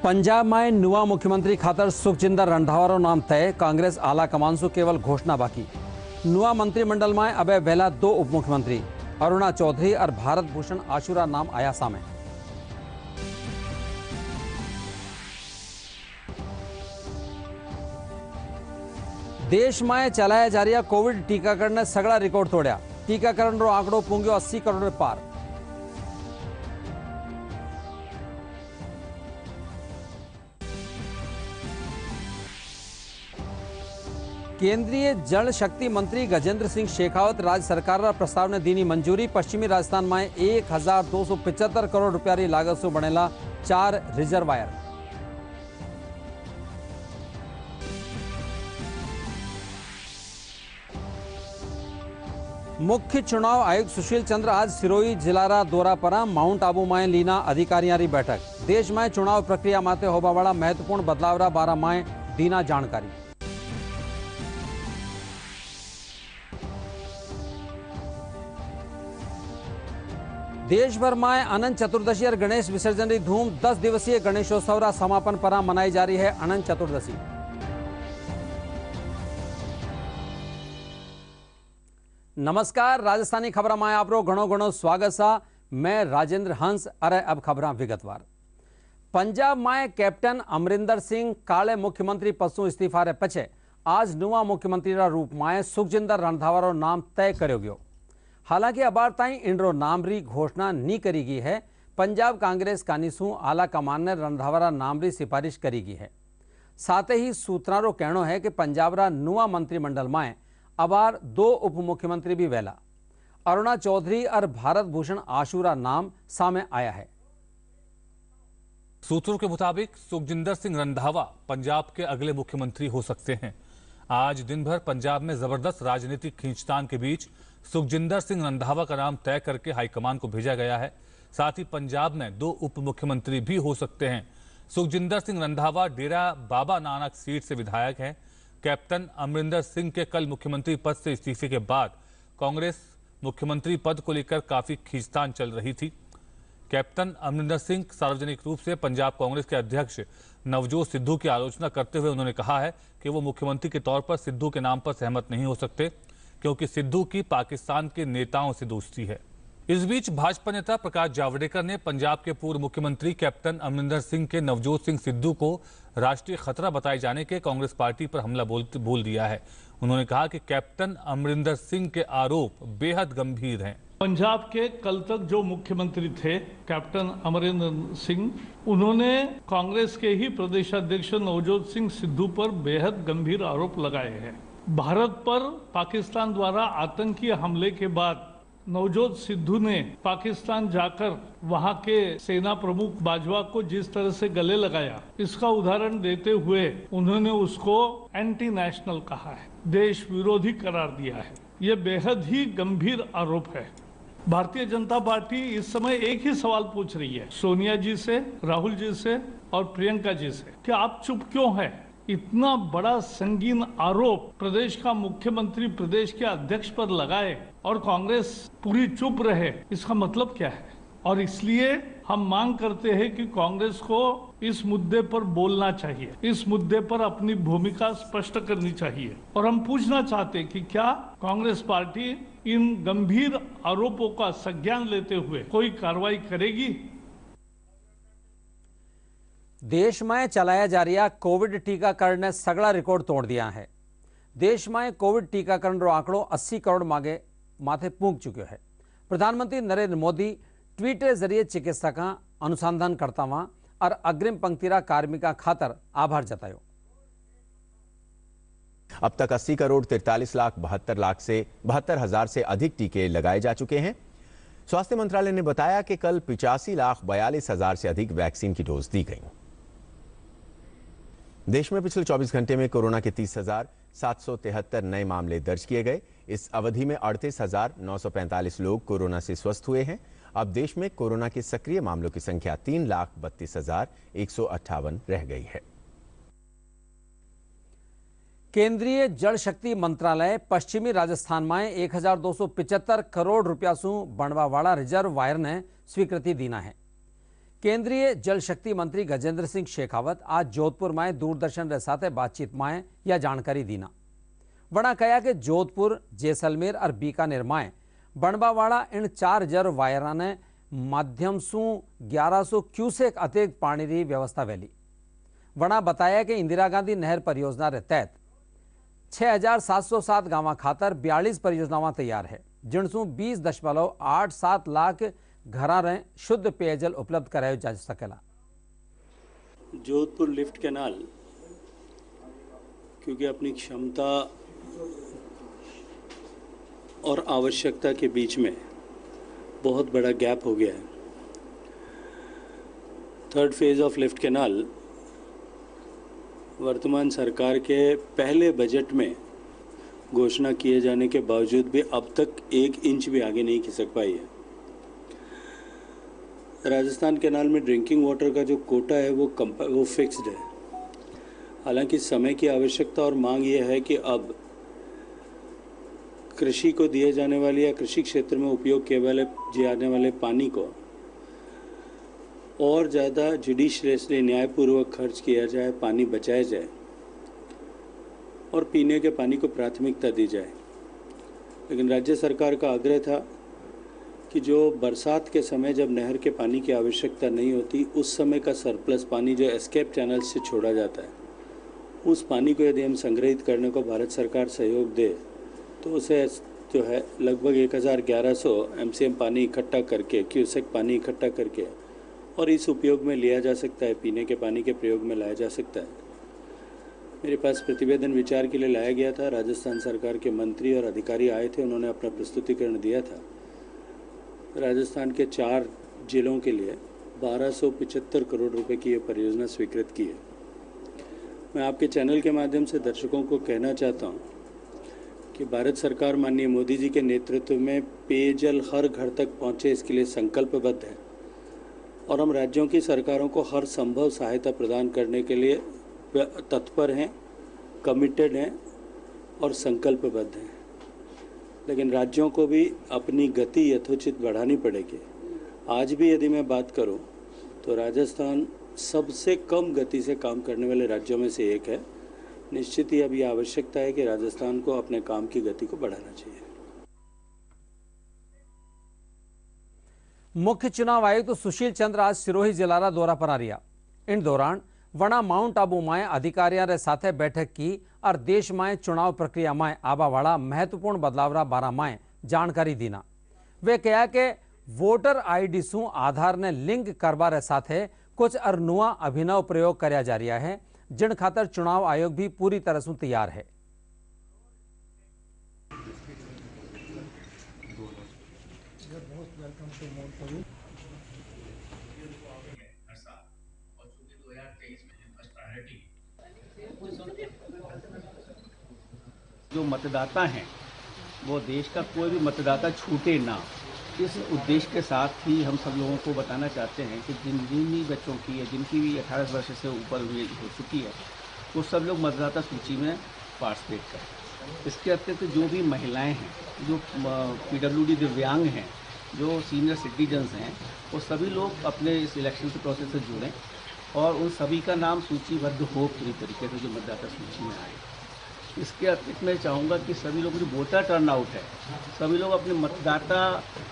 पंजाब में नुआ मुख्यमंत्री खातर सुखजिंदर रंधावारो नाम तय। कांग्रेस आला कमान से केवल घोषणा बाकी। नुआ मंत्रिमंडल में अब वेला 2 उप मुख्यमंत्री अरुणा चौधरी और भारत भूषण आशुरा नाम आया सामे। देश में चलाया जा रहा कोविड टीकाकरण ने सगड़ा रिकॉर्ड तोड़ा। टीकाकरण रो आंकड़ो पूंग्यो 80 करोड़ पार। केंद्रीय जल शक्ति मंत्री गजेंद्र सिंह शेखावत राज्य सरकार प्रस्ताव ने दीनी मंजूरी। पश्चिमी राजस्थान में 1275 करोड़ रुपया की लागत से बनेला 4 रिजर्वायर। मुख्य चुनाव आयुक्त सुशील चंद्र आज सिरोही जिला दौरा पर माउंट आबू में लीना अधिकारियों की बैठक। देश में चुनाव प्रक्रिया माते होबा वाला महत्वपूर्ण बदलाव बारा में दीना जानकारी। देश भर में अनंत चतुर्दशी और गणेश विसर्जन की धूम। 10 दिवसीय गणेशोत्सव समापन पर मनाई जा रही है अनंत चतुर्दशी। नमस्कार, राजस्थानी खबर में आप घणो घणो स्वागत सा। मैं राजेंद्र हंस। अरे अब खबर विगतवार। पंजाब में कैप्टन अमरिंदर सिंह काले मुख्यमंत्री पद से इस्तीफा रे पछे आज नुआ मुख्यमंत्री रूप में सुखजिंदर रंधावारो नाम तय करो गयो। हालांकि अबार ताई इंड्रो नाम री घोषणा नहीं करी गई है। पंजाब कांग्रेस कानीसू आला कमान ने रंधावारा नाम री सिफारिश करी गई है। साथ ही सूत्रारो कहना है कि पंजाब रा नुआ मंत्रिमंडल में अबार 2 उप मुख्यमंत्री भी वेला अरुणा चौधरी और भारत भूषण आशुरा नाम सामे आया है। सूत्रों के मुताबिक सुखजिंदर सिंह रंधावा पंजाब के अगले मुख्यमंत्री हो सकते हैं। आज दिन भर पंजाब में जबरदस्त राजनीतिक खींचतान के बीच सुखजिंदर सिंह रंधावा का नाम तय करके हाईकमान को भेजा गया है। साथ ही पंजाब में 2 उप मुख्यमंत्री भी हो सकते हैं। सुखजिंदर सिंह रंधावा डेरा बाबा नानक सीट से विधायक हैं। कैप्टन अमरिंदर सिंह के कल मुख्यमंत्री पद से इस्तीफे के बाद कांग्रेस मुख्यमंत्री पद को लेकर काफी खींचतान चल रही थी। कैप्टन अमरिंदर सिंह सार्वजनिक रूप से पंजाब कांग्रेस के अध्यक्ष नवजोत सिद्धू की आलोचना करते हुए उन्होंने कहा है कि वो मुख्यमंत्री के तौर पर सिद्धू के नाम पर सहमत नहीं हो सकते, क्योंकि सिद्धू की पाकिस्तान के नेताओं से दोस्ती है। इस बीच भाजपा नेता प्रकाश जावड़ेकर ने पंजाब के पूर्व मुख्यमंत्री कैप्टन अमरिंदर सिंह के नवजोत सिंह सिद्धू को राष्ट्रीय खतरा बताए जाने के कांग्रेस पार्टी पर हमला बोल दिया है। उन्होंने कहा कि कैप्टन अमरिंदर सिंह के आरोप बेहद गंभीर हैं। पंजाब के कल तक जो मुख्यमंत्री थे कैप्टन अमरिंदर सिंह, उन्होंने कांग्रेस के ही प्रदेश अध्यक्ष नवजोत सिंह सिद्धू पर बेहद गंभीर आरोप लगाए हैं। भारत पर पाकिस्तान द्वारा आतंकी हमले के बाद नवजोत सिद्धू ने पाकिस्तान जाकर वहां के सेना प्रमुख बाजवा को जिस तरह से गले लगाया, इसका उदाहरण देते हुए उन्होंने उसको एंटी नेशनल कहा है, देश विरोधी करार दिया है। ये बेहद ही गंभीर आरोप है। भारतीय जनता पार्टी इस समय एक ही सवाल पूछ रही है सोनिया जी से, राहुल जी से और प्रियंका जी से कि आप चुप क्यों हैं? इतना बड़ा संगीन आरोप प्रदेश का मुख्यमंत्री प्रदेश के अध्यक्ष पर लगाए और कांग्रेस पूरी चुप रहे, इसका मतलब क्या है? और इसलिए हम मांग करते हैं कि कांग्रेस को इस मुद्दे पर बोलना चाहिए, इस मुद्दे पर अपनी भूमिका स्पष्ट करनी चाहिए। और हम पूछना चाहते हैं कि क्या कांग्रेस पार्टी इन गंभीर आरोपों का संज्ञान लेते हुए कोई कार्रवाई करेगी? देश में चलाया जा रहा कोविड टीकाकरण ने सगड़ा रिकॉर्ड तोड़ दिया है। देश में कोविड टीकाकरण रो आंकड़ो 80 करोड़ माथे पूंग चुक्यो है। प्रधानमंत्री नरेंद्र मोदी ट्वीट के जरिए चिकित्सकों, अनुसंधानकर्ताओं और अग्रिम पंक्तिरा कार्मिकों खातर आभार जतायो। अब तक 80 करोड़ 43 लाख 72 हजार से अधिक टीके लगाए जा चुके हैं। स्वास्थ्य मंत्रालय ने बताया कि कल 85 लाख 42 हजार से अधिक वैक्सीन की डोज दी गई। देश में पिछले 24 घंटे में कोरोना के 30,773 नए मामले दर्ज किए गए। इस अवधि में 38,945 लोग कोरोना से स्वस्थ हुए हैं। अब देश में कोरोना के सक्रिय मामलों की संख्या 3,32,158 रह गई है। केंद्रीय जल शक्ति मंत्रालय पश्चिमी राजस्थान में 1275 करोड़ रुपया से बनवा वाला रिजर्व वायर ने स्वीकृति दीना है। केंद्रीय जल शक्ति मंत्री गजेंद्र सिंह शेखावत आज जोधपुर में दूरदर्शन रे साथे बातचीत में यह जानकारी दीना। वणा कहा कि जोधपुर, जैसलमेर और बीकानेर में बनवावाड़ा इन 4 रिजर्वायर ने माध्यम से 1100 क्यूसेक अतिरिक्त पानी की व्यवस्था वेली। वणा बताया कि इंदिरा गांधी नहर परियोजना के तहत 6707 गांव खातर 42 परियोजनाएं तैयार है, जिनसू 20.87 लाख घर शुद्ध पेयजल उपलब्ध कराया जा सकेला। जोधपुर लिफ्ट कैनाल क्योंकि अपनी क्षमता और आवश्यकता के बीच में बहुत बड़ा गैप हो गया है। 3rd phase of lift canal वर्तमान सरकार के पहले बजट में घोषणा किए जाने के बावजूद भी अब तक 1 इंच भी आगे नहीं खिसक पाई है। राजस्थान कैनाल में ड्रिंकिंग वाटर का जो कोटा है वो फिक्स्ड है। हालांकि समय की आवश्यकता और मांग ये है कि अब कृषि को दिए जाने वाले या कृषि क्षेत्र में उपयोग किए जाने वाले पानी को और ज़्यादा जुडिशियसली न्यायपूर्वक खर्च किया जाए, पानी बचाया जाए और पीने के पानी को प्राथमिकता दी जाए। लेकिन राज्य सरकार का आग्रह था कि जो बरसात के समय जब नहर के पानी की आवश्यकता नहीं होती, उस समय का सरप्लस पानी जो एस्केप चैनल से छोड़ा जाता है, उस पानी को यदि हम संग्रहित करने को भारत सरकार सहयोग दे तो उसे जो है लगभग 1100 MCM पानी इकट्ठा करके, क्यूसेक पानी इकट्ठा करके और इस उपयोग में लिया जा सकता है, पीने के पानी के प्रयोग में लाया जा सकता है। मेरे पास प्रतिवेदन विचार के लिए लाया गया था। राजस्थान सरकार के मंत्री और अधिकारी आए थे, उन्होंने अपना प्रस्तुतिकरण दिया था। राजस्थान के 4 जिलों के लिए 1275 करोड़ रुपए की ये परियोजना स्वीकृत की है। मैं आपके चैनल के माध्यम से दर्शकों को कहना चाहता हूँ कि भारत सरकार माननीय मोदी जी के नेतृत्व में पेयजल हर घर तक पहुँचे, इसके लिए संकल्पबद्ध है और हम राज्यों की सरकारों को हर संभव सहायता प्रदान करने के लिए तत्पर हैं, कमिटेड हैं और संकल्पबद्ध हैं। लेकिन राज्यों को भी अपनी गति यथोचित बढ़ानी पड़ेगी। आज भी यदि मैं बात करूं तो राजस्थान सबसे कम गति से काम करने वाले राज्यों में से एक है। निश्चित ही अब यह आवश्यकता है कि राजस्थान को अपने काम की गति को बढ़ाना चाहिए। मुख्य चुनाव आयुक्त तो सुशील चंद्र आज सिरोही जिला का दौरा पर आ रहा। इन दौरान वणा माउंट आबू में अधिकारियों के साथ बैठक की और देश में चुनाव प्रक्रिया में आवा वाला महत्वपूर्ण बदलाव बारा में जानकारी दीना। वे कहा कि वोटर ID सु आधार ने लिंक करवा साथ कुछ और नुआ अभिनव प्रयोग कराया जा रहा है, जिन खातर चुनाव आयोग भी पूरी तरह से तैयार है। जो मतदाता हैं वो देश का कोई भी मतदाता छूटे ना, इस उद्देश्य के साथ ही हम सब लोगों को बताना चाहते हैं कि जिन भी बच्चों की या जिनकी भी 18 वर्ष से ऊपर हुई हो चुकी है वो सब लोग मतदाता सूची में पार्टिसिपेट करें। इसके अतिरिक्त जो भी महिलाएं हैं, जो PWD दिव्यांग हैं, जो सीनियर सिटीजन्स हैं, वो सभी लोग अपने इस इलेक्शन के प्रोसेस से जुड़ें और उन सभी का नाम सूचीबद्ध हो पूरी तरीके से जो मतदाता सूची में आए। इसके अतिरिक्त मैं चाहूँगा कि सभी लोग जो वोटर टर्नआउट है, सभी लोग अपने मतदाता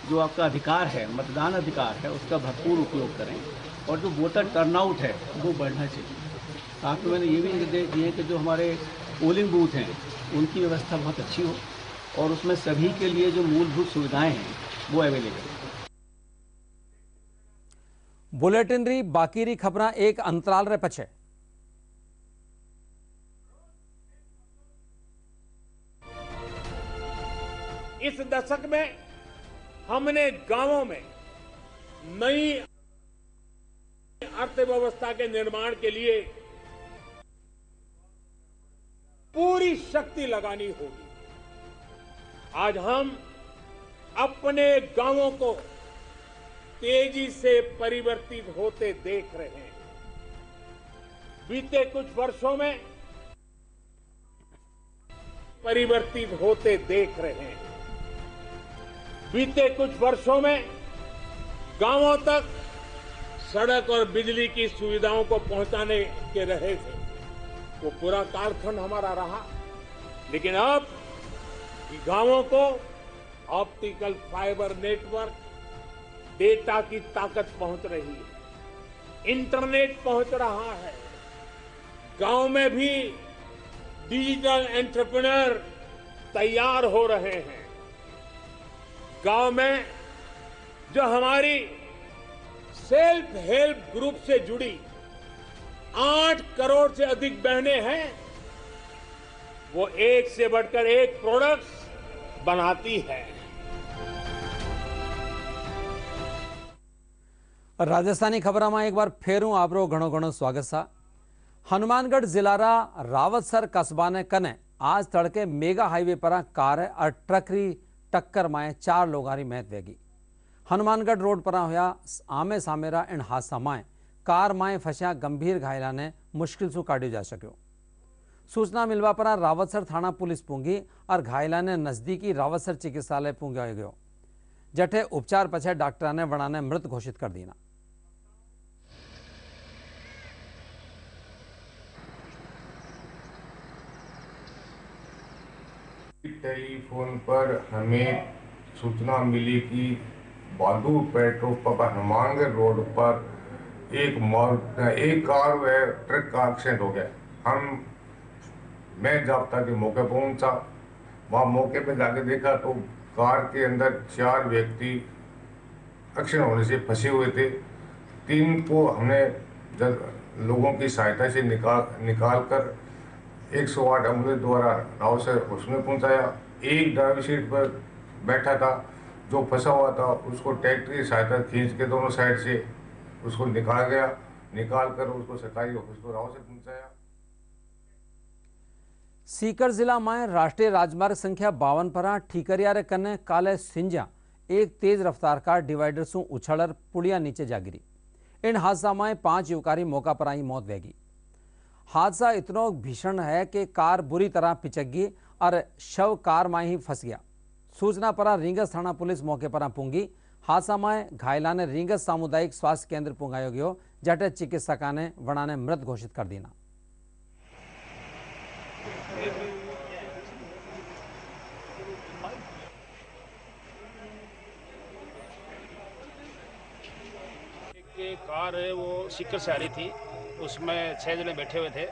जो आपका अधिकार है, मतदान अधिकार है, उसका भरपूर उपयोग करें और जो वोटर टर्नआउट है वो बढ़ना चाहिए। साथ में मैंने ये भी निर्देश दिए कि जो हमारे पोलिंग बूथ हैं उनकी व्यवस्था बहुत अच्छी हो और उसमें सभी के लिए जो मूलभूत सुविधाएं हैं वो अवेलेबल है। बुलेटिन री बाकी री खबरा एक अंतराल रे पछे। इस दशक में हमने गांवों में नई अर्थव्यवस्था के निर्माण के लिए पूरी शक्ति लगानी होगी। आज हम अपने गांवों को तेजी से परिवर्तित होते देख रहे हैं। बीते कुछ वर्षों में परिवर्तित होते देख रहे हैं। बीते कुछ वर्षों में गांवों तक सड़क और बिजली की सुविधाओं को पहुंचाने के रहे थे, वो पूरा कालखंड हमारा रहा। लेकिन अब गांवों को ऑप्टिकल फाइबर नेटवर्क, डेटा की ताकत पहुंच रही है, इंटरनेट पहुंच रहा है। गांव में भी डिजिटल एंटरप्रेन्योर तैयार हो रहे हैं। गांव में जो हमारी सेल्फ हेल्प ग्रुप से जुड़ी 8 करोड़ से अधिक बहनें हैं, वो एक से बढ़कर एक प्रोडक्ट्स बनाती है। राजस्थानी खबर में एक बार फेरू आपरो घणो घणो स्वागत सा। हनुमानगढ़ जिलारा रावतसर कस्बा ने कने आज तड़के मेगा हाईवे पर कार और ट्रक री टक्कर में 4 लोगारी मौत वेगी। हनुमानगढ़ रोड पर होया आमे सामेरा इन हादसा में कार में फंसा गंभीर घायला ने मुश्किल से काढ़्यो जा सक्यो। सूचना मिलवा पर रावतसर थाना पुलिस पूंगी और घायला ने नजदीकी रावतसर चिकित्सालय पूंग्या गयो, जठे उपचार पछे डॉक्टर ने वणा ने मृत घोषित कर दीना। टेलीफोन पर हमें सूचना मिली कि बहादुर पेट्रोल पंप हनुमानगढ़ रोड पर एक कार व ट्रक का एक्सीडेंट हो गया। मैं जाब्ता के मौके पहुंचा, वहाँ मौके पे जाके देखा तो कार के अंदर 4 व्यक्ति एक्सीडेंट होने से फंसे हुए थे। 3 को हमने लोगों की सहायता से निकाल कर 108 एम्बुलेंस द्वारा रावतसर उसमें पहुंचाया। एक ड्राइवर सीट पर बैठा था, जो फंसा हुआ था, उसको ट्रैक्टर की सहायता खींच के दोनों साइड से उसको निकाल कर उसको सरकारी ऑफिस को रावतसर पहुंचाया। सीकर जिला में राष्ट्रीय राजमार्ग संख्या 52 पर ठीकरिया रे कने काले सिंजा एक तेज रफ्तार कार डिवाइडर से उछलर पुलिया नीचे जा गिरी। इन हादसा में 5 युवकारी मौका पर ही मौत वेगी। हादसा इतना भीषण है कि कार बुरी तरह पिचक गई और शव कार में ही फंस गया। सूचना पर रींगस थाना पुलिस मौके पर पूंगी। हादसा में घायला ने रींगस सामुदायिक स्वास्थ्य केंद्र पुंगायो गयो, जटे चिकित्सका ने वणा ने मृत घोषित कर दीना। कार है वो सीकर से आ रही थी, उसमें 6 जने बैठे हुए थे।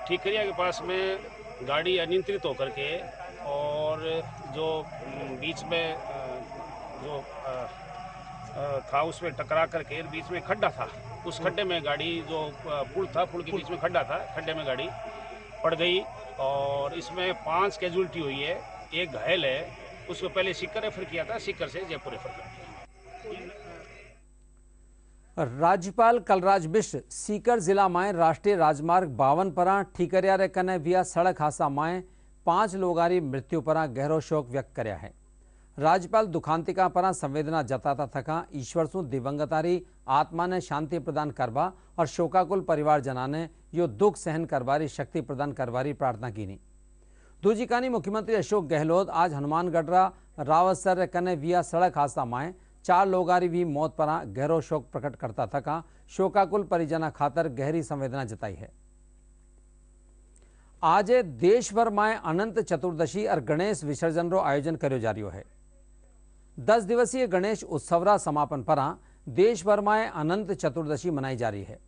ठीकरिया के पास में गाड़ी अनियंत्रित होकर के और जो बीच में जो था उसमें टकरा करके बीच में खड्डा था, उस खड्डे में गाड़ी जो पुल था, पुल के बीच में खड्डा था, खड्डे में गाड़ी पड़ गई और इसमें 5 कैजुअल्टी हुई है। एक घायल है, उसको पहले सीकर रेफर किया था, सीकर से जयपुर रेफर किया। राज्यपाल कलराज मिश्र सीकर जिला में राष्ट्रीय राजमार्ग 52 पर ठीकरिया रे कने विया सड़क हादसा में 5 लोगारी मृत्यु पर गहरो शोक व्यक्त करया है। राज्यपाल दुखांतिका पर संवेदना जताता थका ईश्वर सु दिवंगतारी आत्मा ने शांति प्रदान करवा और शोकाकुल परिवार जना ने यो दुख सहन करवारी शक्ति प्रदान करवारी प्रार्थना की। दूजी कानी मुख्यमंत्री अशोक गहलोत आज हनुमानगढ़ रावतसर रे कने विया सड़क हादसा में 4 लोगारी भी मौत पर गहरो शोक प्रकट करता थका शोकाकुल परिजना खातर गहरी संवेदना जताई है। आज देश भर में अनंत चतुर्दशी और गणेश विसर्जन रो आयोजन करो जा रही है। 10 दिवसीय गणेश उत्सव समापन पर देश भर में अनंत चतुर्दशी मनाई जा रही है।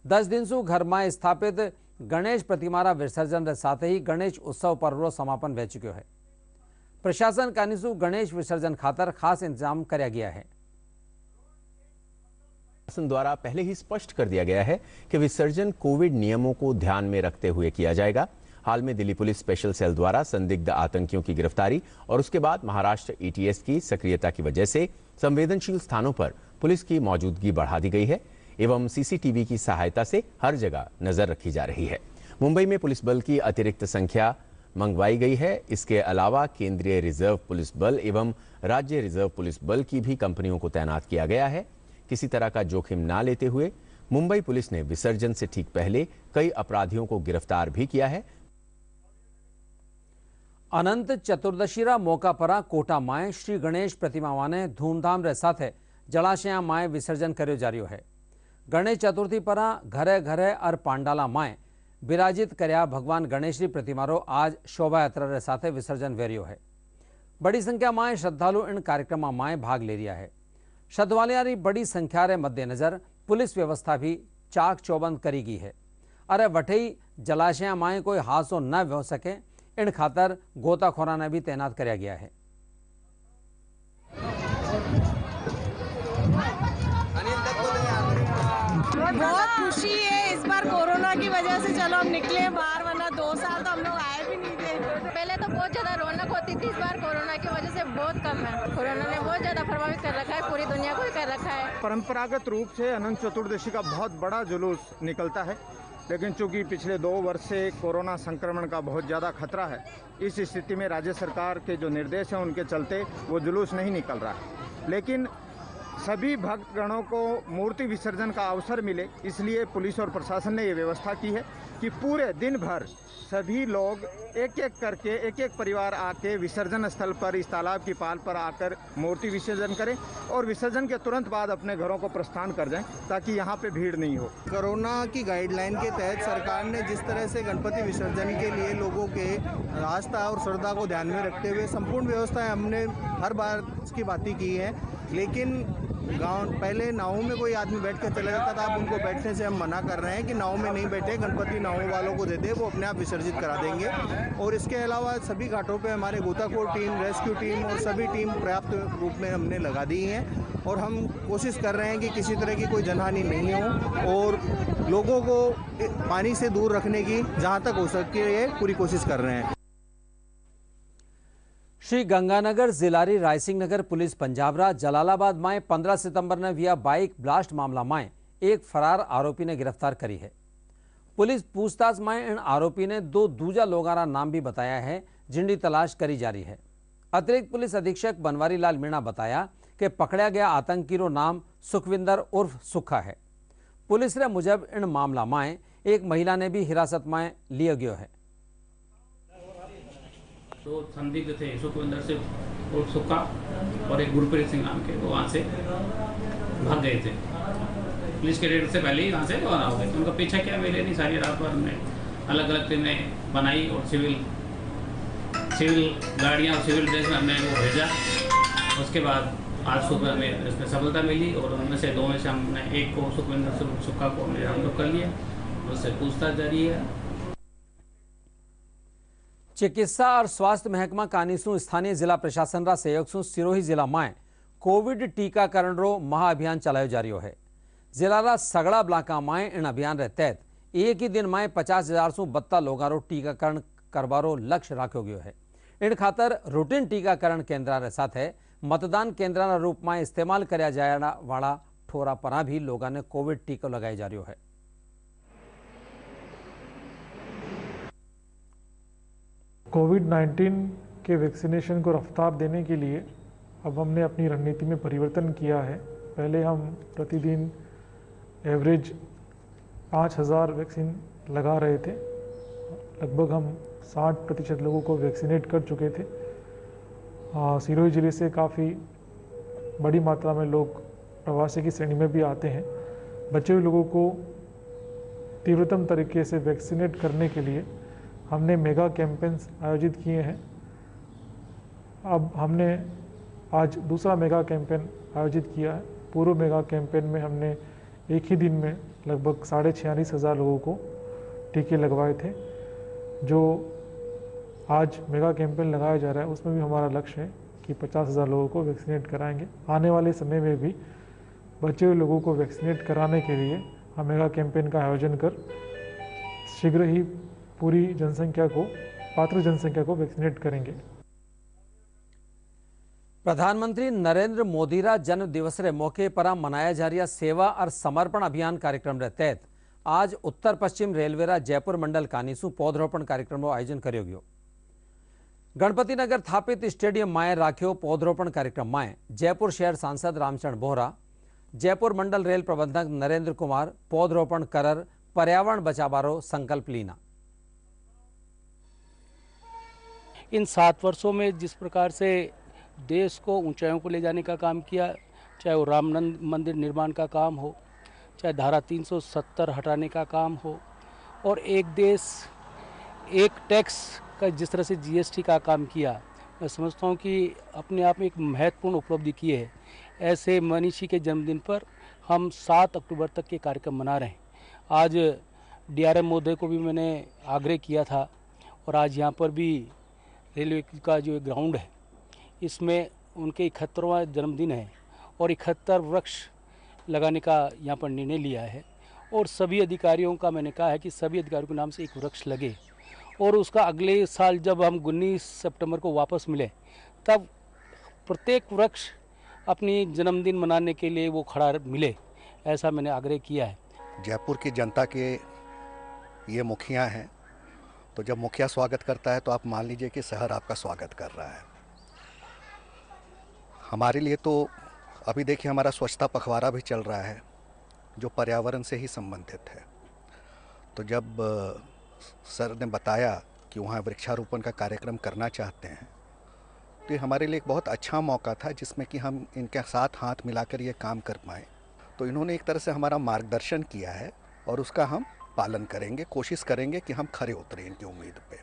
10 दिन सु घर में स्थापित गणेश प्रतिमा विसर्जन के साथ ही गणेश उत्सव पर्व रो समापन हो चुको है। प्रशासन कानिसु गणेश विसर्जन खातर खास इंतजाम किया गया है। प्रशासन द्वारा पहले ही स्पष्ट कर दिया गया है कि विसर्जन कोविड नियमों को ध्यान में रखते हुए किया जाएगा। हाल में दिल्ली पुलिस स्पेशल सेल द्वारा संदिग्ध आतंकियों की गिरफ्तारी और उसके बाद महाराष्ट्र एटीएस की सक्रियता की वजह से संवेदनशील स्थानों पर पुलिस की मौजूदगी बढ़ा दी गई है एवं सीसीटीवी की सहायता से हर जगह नजर रखी जा रही है। मुंबई में पुलिस बल की अतिरिक्त संख्या मंगवाई गई है। इसके अलावा केंद्रीय रिजर्व पुलिस बल एवं राज्य रिजर्व पुलिस बल की भी कंपनियों को तैनात किया गया है। किसी तरह का जोखिम ना लेते हुए मुंबई पुलिस ने विसर्जन से ठीक पहले कई अपराधियों को गिरफ्तार भी किया है। अनंत चतुर्दशी रा मौका पर कोटा माए श्री गणेश प्रतिमा ने धूमधाम रे साथ जलाशय माए विसर्जन कर्यो जा रह्यो है। गणेश चतुर्थी पर घरे घरे और पांडाला माए बिराजित कर्या भगवान गणेशनी प्रतिमारो आज शोभा यात्रा साथ विसर्जन वेरियो है। बड़ी संख्या में श्रद्धालु इन कार्यक्रम में भाग ले रहा है। श्रद्धालुओं की बड़ी संख्या रे मद्देनजर पुलिस व्यवस्था भी चाक चौबंद करी गई है। अरे वठई जलाशय में कोई हादसो न हो सके इन खातर गोताखोरा ने भी तैनात किया गया है। बहुत खुशी है इस बार कोरोना की वजह से, चलो हम निकले बाहर, वरना 2 साल तो हम लोग आए भी नहीं थे। पहले तो बहुत ज्यादा रौनक होती थी, इस बार कोरोना की वजह से बहुत कम है। कोरोना ने बहुत ज्यादा प्रभावित कर रखा है, पूरी दुनिया को ही कर रखा है। परंपरागत रूप से अनंत चतुर्दशी का बहुत बड़ा जुलूस निकलता है, लेकिन चूंकि पिछले 2 वर्ष से कोरोना संक्रमण का बहुत ज़्यादा खतरा है, इस स्थिति में राज्य सरकार के जो निर्देश हैं उनके चलते वो जुलूस नहीं निकल रहा है। लेकिन सभी भक्तगणों को मूर्ति विसर्जन का अवसर मिले, इसलिए पुलिस और प्रशासन ने ये व्यवस्था की है कि पूरे दिन भर सभी लोग एक एक करके, एक एक परिवार आके विसर्जन स्थल पर, इस तालाब की पाल पर आकर मूर्ति विसर्जन करें और विसर्जन के तुरंत बाद अपने घरों को प्रस्थान कर जाएं, ताकि यहाँ पे भीड़ नहीं हो। कोरोना की गाइडलाइन के तहत सरकार ने जिस तरह से गणपति विसर्जन के लिए लोगों के आस्था और श्रद्धा को ध्यान में रखते हुए संपूर्ण व्यवस्थाएं हमने हर बार इसकी बातें की है, लेकिन गांव पहले नावों में कोई आदमी बैठ कर चला जाता था, अब उनको बैठने से हम मना कर रहे हैं कि नाव में नहीं बैठे, गणपति नावों वालों को दे दे, वो अपने आप विसर्जित करा देंगे। और इसके अलावा सभी घाटों पे हमारे गोताखोर टीम, रेस्क्यू टीम और सभी टीम पर्याप्त रूप में हमने लगा दी हैं और हम कोशिश कर रहे हैं कि किसी तरह की कोई जनहानि नहीं हो और लोगों को पानी से दूर रखने की जहाँ तक हो सके ये पूरी कोशिश कर रहे हैं। श्री गंगानगर जिलारी रायसिंह नगर पुलिस पंजाबरा जलालाबाद में 15 सितंबर ने विया बाइक ब्लास्ट मामला में एक फरार आरोपी ने गिरफ्तार करी है। पुलिस पूछताछ में इन आरोपी ने 2 दूजा लोगों का नाम भी बताया है, जिनकी तलाश करी जा रही है। अतिरिक्त पुलिस अधीक्षक बनवारी लाल मीणा बताया कि पकड़ा गया आतंकी रो नाम सुखविंदर उर्फ सुखा है। पुलिस रे मुजब इन मामला में एक महिला ने भी हिरासत में लिया गया है। 2 संदिग्ध थे, सुखविंदर से और सुक्का और एक गुरप्रीत सिंह नाम के, वो वहाँ से भाग गए थे। पुलिस के रेड से पहले ही वहाँ से रवाना हो गए। उनका पीछा क्या मिले नहीं, सारी रात भर हमने अलग अलग टीमें बनाई और सिविल गाड़ियाँ और सिविल ड्रेस में हमने वो भेजा। उसके बाद आज सुबह हमें इसमें सफलता मिली और उनमें से 2 में से हमने एक को सुखविंदर से सुक्का को हमने राउंड कर लिया, उससे पूछताछ जारी है। चिकित्सा और स्वास्थ्य महकमा कानीसू स्थानीय जिला प्रशासन रा सहयोग से सिरोही जिला में कोविड टीकाकरण रो महाअभियान चलायो जा रहा है। जिला रा सगड़ा ब्लाका में इन अभियान रे तहत एक ही दिन में 50,000 से 72 लोगों रो टीकाकरण करवारो लक्ष्य रखो गयो है। इन खातर रूटीन टीकाकरण केंद्र रे साथ मतदान केंद्र रूप में इस्तेमाल कराया जाने वाला ठोरा पर भी लोगों ने कोविड टीका लगाया जा रहा है। कोविड-19 के वैक्सीनेशन को रफ्तार देने के लिए अब हमने अपनी रणनीति में परिवर्तन किया है। पहले हम प्रतिदिन एवरेज 5,000 वैक्सीन लगा रहे थे। लगभग हम 60% लोगों को वैक्सीनेट कर चुके थे। सिरोही जिले से काफ़ी बड़ी मात्रा में लोग प्रवासी की श्रेणी में भी आते हैं। बचे हुए लोगों को तीव्रतम तरीके से वैक्सीनेट करने के लिए हमने मेगा कैंपेन्स आयोजित किए हैं। अब हमने आज दूसरा मेगा कैंपेन आयोजित किया है। पूर्व मेगा कैंपेन में हमने एक ही दिन में लगभग 46,500 लोगों को टीके लगवाए थे। जो आज मेगा कैंपेन लगाया जा रहा है उसमें भी हमारा लक्ष्य है कि 50,000 लोगों को वैक्सीनेट कराएंगे। आने वाले समय में भी बचे हुए लोगों को वैक्सीनेट कराने के लिए हम मेगा कैंपेन का आयोजन कर शीघ्र ही पूरी जनसंख्या को, पात्र जनसंख्या को वैक्सीनेट करेंगे। प्रधानमंत्री नरेंद्र मोदी रा जन्म दिवस रे मौके पर मनाया जा रहा सेवा और समर्पण अभियान कार्यक्रम रे तहत आज उत्तर पश्चिम रेलवे रा जयपुर मंडल कानीसू पौधरोपण कार्यक्रम रो आयोजन करो गयो। गणपति नगर स्थापित स्टेडियम में राख्यो पौधरोपण कार्यक्रम में जयपुर शहर सांसद रामचंद्र बोहरा, जयपुर मंडल रेल प्रबंधक नरेंद्र कुमार पौधरोपण कर पर्यावरण बचावारो संकल्प लीना। इन 7 वर्षों में जिस प्रकार से देश को ऊंचाइयों को ले जाने का काम किया, चाहे वो राम मंदिर निर्माण का काम हो, चाहे धारा 370 हटाने का काम हो, और एक देश एक टैक्स का जिस तरह से जीएसटी का काम किया, मैं समझता हूँ कि अपने आप में एक महत्वपूर्ण उपलब्धि की है। ऐसे मनीषी के जन्मदिन पर हम 7 अक्टूबर तक के कार्यक्रम मना रहे हैं। आज डीआरएम महोदय को भी मैंने आग्रह किया था, और आज यहाँ पर भी रेलवे का जो ग्राउंड है इसमें उनके 71वां जन्मदिन है और 71 वृक्ष लगाने का यहाँ पर निर्णय लिया है। और सभी अधिकारियों का मैंने कहा है कि सभी अधिकारियों के नाम से एक वृक्ष लगे, और उसका अगले साल जब हम 19 सितंबर को वापस मिले तब प्रत्येक वृक्ष अपनी जन्मदिन मनाने के लिए वो खड़ा मिले, ऐसा मैंने आग्रह किया है। जयपुर की जनता के ये मुखिया हैं, तो जब मुखिया स्वागत करता है तो आप मान लीजिए कि शहर आपका स्वागत कर रहा है। हमारे लिए तो अभी देखिए हमारा स्वच्छता पखवाड़ा भी चल रहा है जो पर्यावरण से ही संबंधित है। तो जब सर ने बताया कि वहाँ वृक्षारोपण का कार्यक्रम करना चाहते हैं, तो ये हमारे लिए एक बहुत अच्छा मौका था जिसमें कि हम इनके साथ हाथ मिलाकर ये काम कर पाएँ। तो इन्होंने एक तरह से हमारा मार्गदर्शन किया है और उसका हम पालन करेंगे, कोशिश करेंगे कि हम खरे उतरें इनकी उम्मीद पे।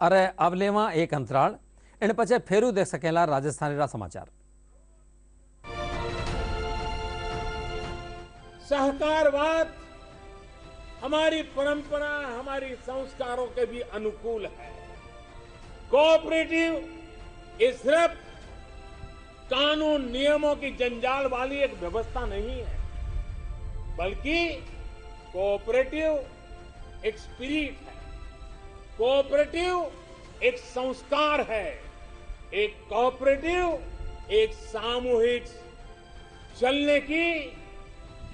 अरे अब लेवा एक अंतराल इन पछे फेरू देख सकेला राजस्थानी समाचार। सहकारवाद हमारी परंपरा, हमारी संस्कारों के भी अनुकूल है। कोऑपरेटिव ये सिर्फ कानून नियमों की जंजाल वाली एक व्यवस्था नहीं है, बल्कि कोऑपरेटिव एक स्पिरिट है, कोऑपरेटिव एक संस्कार है, एक कोऑपरेटिव एक सामूहिक चलने की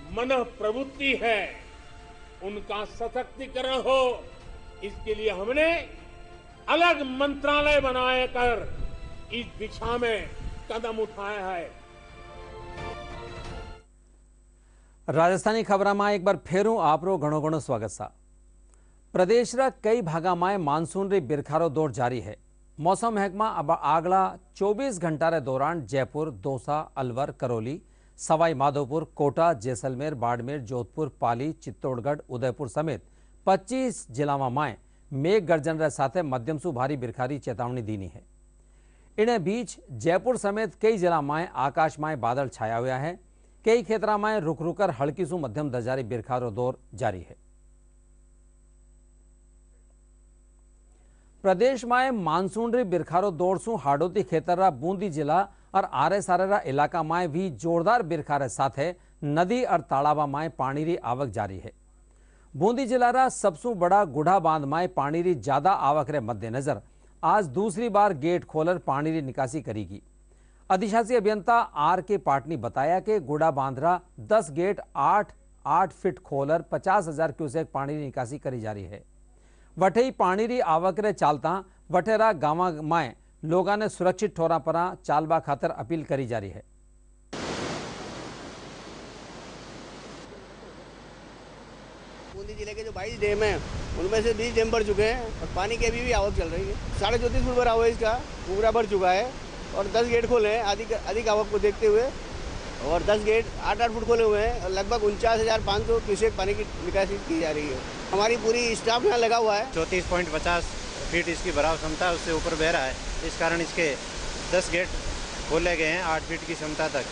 मन प्रवृत्ति है। उनका सशक्तिकरण हो, इसके लिए हमने अलग मंत्रालय बनाए कर इस दिशा में कदम उठाया है। राजस्थानी खबर में एक बार फेरू आपरो घणो घणो स्वागत सा। प्रदेश रा कई भागा में मानसून री बिरखारो दौर जारी है। मौसम महकमा अब आगला 24 घंटा रे दौरान जयपुर, दौसा, अलवर, करौली, सवाई माधोपुर, कोटा, जैसलमेर, बाड़मेर, जोधपुर, पाली, चित्तौड़गढ़, उदयपुर समेत 25 जिला में मेघ गर्जन रे साथे मध्यम सु भारी बिरखारी चेतावनी दीनी है। इन बीच जयपुर समेत कई जिला में आकाश में बादल छाया हुआ है। कई क्षेत्र में रुक रुकर हल्की सु मध्यम दर्जारी बिरखारो दौर जारी है। प्रदेश में मानसून री बिरखारो दौर सु हाडोती खेतरा, बूंदी जिला और आरे सारेरा इलाका में भी जोरदार बिरखारे साथे नदी और तालाबा में पानी री आवक जारी है। बूंदी जिला सबसु बड़ा गुढ़ा बांध में पानी री ज्यादा आवक रे मद्देनजर आज दूसरी बार गेट खोलर पानी री निकासी करेगी। अधिशासी अभियंता आर के पाटनी बताया कि गुड़ा बांधरा 10 गेट 8 फीट खोलर 50,000 क्यूसेक पानी री निकासी करी जा रही है। वठई पानी री आवक रे चालता वठेरा गांव में लोगों ने सुरक्षित ठोरा परा चालबा खातर अपील करी जा रही है। बूंदी जिले के जो 22 डैम हैं उनमें से 20 डैम भर चुके हैं और पानी की अभी भी आवक चल रही है। 34.5 फुट भरा हुआ है, इसका पूरा भर चुका है और 10 गेट खोले हैं अधिक आवक को देखते हुए, और 10 गेट 8 फुट खोले हुए हैं और लगभग 49,500 क्यूसेक पानी की निकासी की जा रही है। हमारी पूरी स्टाफ यहाँ लगा हुआ है। 34.50 फीट इसकी भराव क्षमता उससे ऊपर बह रहा है। इस कारण इसके 10 गेट खोले गए हैं 8 फीट की क्षमता तक।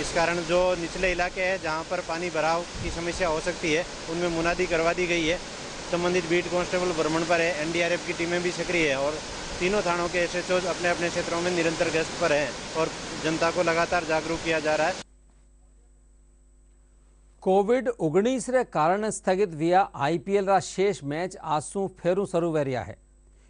इस कारण जो निचले इलाके हैं जहां पर पानी भराव की समस्या हो सकती है उनमें मुनादी करवा दी गई है। संबंधित बीट कांस्टेबल भ्रमण पर है, एनडीआरएफ की टीमें भी सक्रिय है और तीनों थानों के एसएचओ अपने अपने क्षेत्रों में निरंतर गश्त पर हैं और जनता को लगातार जागरूक किया जा रहा है। कोविड-19 रे कारण स्थगित हुआ आईपीएल रा शेष मैच आज सु फेरू शुरू हो रहा है।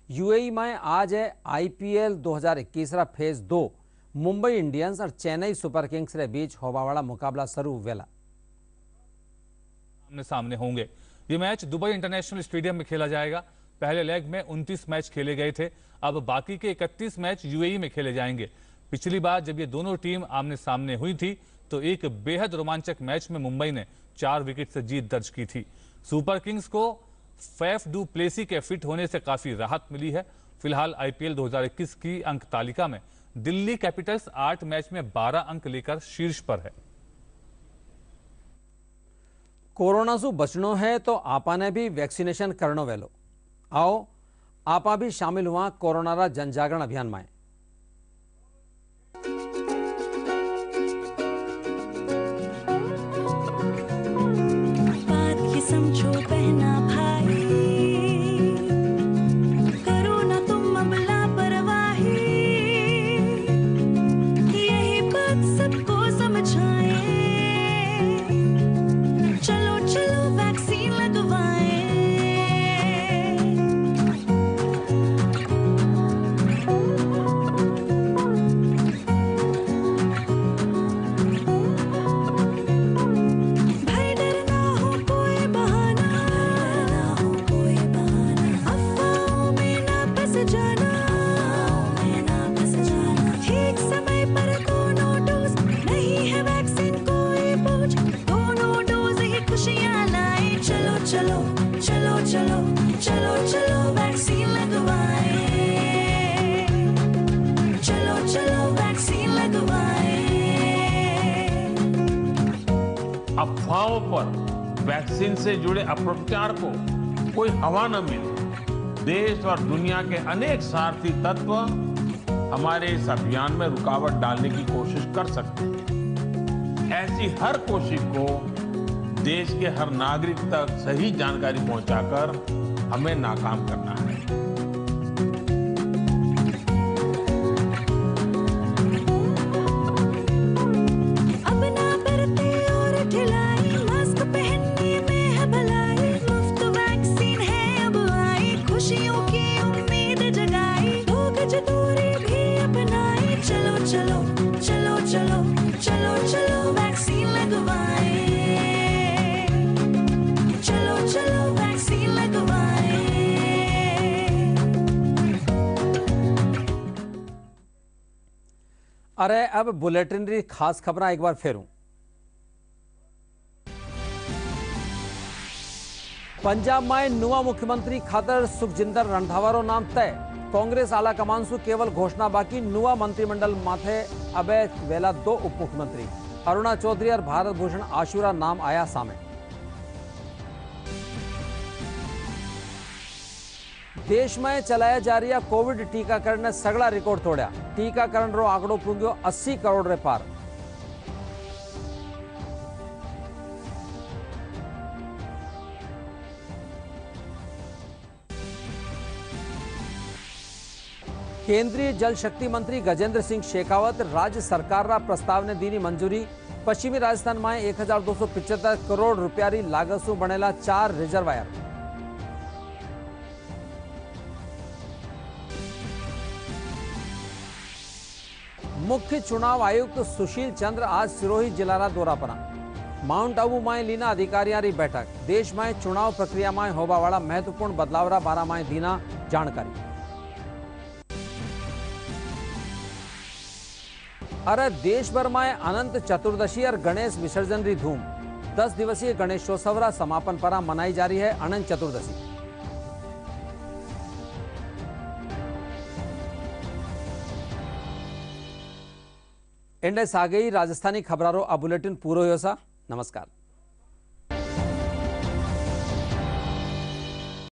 यूएई में आज है आईपीएल 2021 रा फेज 2 मुंबई इंडियंस और चेन्नई सुपर किंग्स के बीच होबावाला मुकाबला शुरू वेला आमने सामने होंगे। ये मैच दुबई इंटरनेशनल स्टेडियम में खेला जाएगा। पहले लेग में 29 मैच खेले गए थे, अब बाकी के 31 मैच यूएई में खेले जाएंगे। पिछली बार जब ये दोनों टीम आमने सामने हुई थी तो एक बेहद रोमांचक मैच में मुंबई ने 4 विकेट से जीत दर्ज की थी। सुपर किंग्स को फैफ डू प्लेसी के फिट होने से काफी राहत मिली है। फिलहाल आईपीएल 2021 की अंक तालिका में दिल्ली कैपिटल्स 8 मैच में 12 अंक लेकर शीर्ष पर है। कोरोना से बचनो है तो आपने भी वैक्सीनेशन करनो वेलो। आओ आपा भी शामिल हुआ कोरोना रा जनजागरण अभियान में। बात की समझो बहना भाई, करो ना तुम अब लापरवाही, यही बात सबको समझाएं, चलो चलो वैक्सीन लगवाएं। भाई डरना हो कोई बहाना, अफवाहों में ना फंस जाना, ठीक समय पर दोनों डोज, नहीं है वैक्सीन कोई बोझ, दोनों डोज ही खुशियाँ लाए। चलो चलो चलो चलो चलो चलो वैक्सीन लगवाएं, चलो चलो वैक्सीन लगवाएं। अफवाहों पर वैक्सीन से जुड़े अपप्रचार को कोई हवा न मिले। देश और दुनिया के अनेक स्वार्थी तत्व हमारे इस अभियान में रुकावट डालने की कोशिश कर सकते हैं। ऐसी हर कोशिश को देश के हर नागरिक तक सही जानकारी पहुंचाकर हमें नाकाम करना है। अब ना बरते और ढिलाई, मास्क पहनने में है भलाई, मुफ्त वैक्सीन है अब आई, खुशियों की उम्मीद जगाई, 2 गज दूरी भी अपनाई। चलो चलो चलो चलो चलो चलो वैक्सीन लगवाएं, चलो चलो वैक्सीन लगवाएं। अरे अब बुलेटिन री खास खबर एक बार फेरूं। पंजाब में नुआ मुख्यमंत्री खातर सुखजिंदर रंधावारो नाम तय। कांग्रेस आला कमान सु केवल घोषणा बाकी। नुआ मंत्रिमंडल माथे अबे वेला 2 उप मुख्यमंत्री अरुणा चौधरी और भारत भूषण आशुरा नाम आया सामे। देश में चलाया जा रहा कोविड टीकाकरण ने सगड़ा रिकॉर्ड तोड़ा। टीकाकरण रो आंकड़ो पूंग्यो 80 करोड़ रे पार। केंद्रीय जल शक्ति मंत्री गजेंद्र सिंह शेखावत राज्य सरकार रा प्रस्ताव ने दी मंजूरी। पश्चिमी राजस्थान में 1275 करोड़ रुपया री लागत सु बनेला 4 रिजर्वायर। मुख्य चुनाव आयुक्त सुशील चंद्र आज सिरोही जिला रा दौरा पर। माउंट आबू में लीना अधिकारियों री बैठक। देश में चुनाव प्रक्रिया में होबा वाला महत्वपूर्ण बदलाव रा बारा में दीना जानकारी। अरे देश भर में अनंत चतुर्दशी और गणेश विसर्जन री धूम। 10 दिवसीय गणेशोत्सव रा समापन पर मनाई जा रही है अनंत चतुर्दशी। इंडे सागई राजस्थानी खबरारो आ बुलेटिन पूरो हो सा। नमस्कार।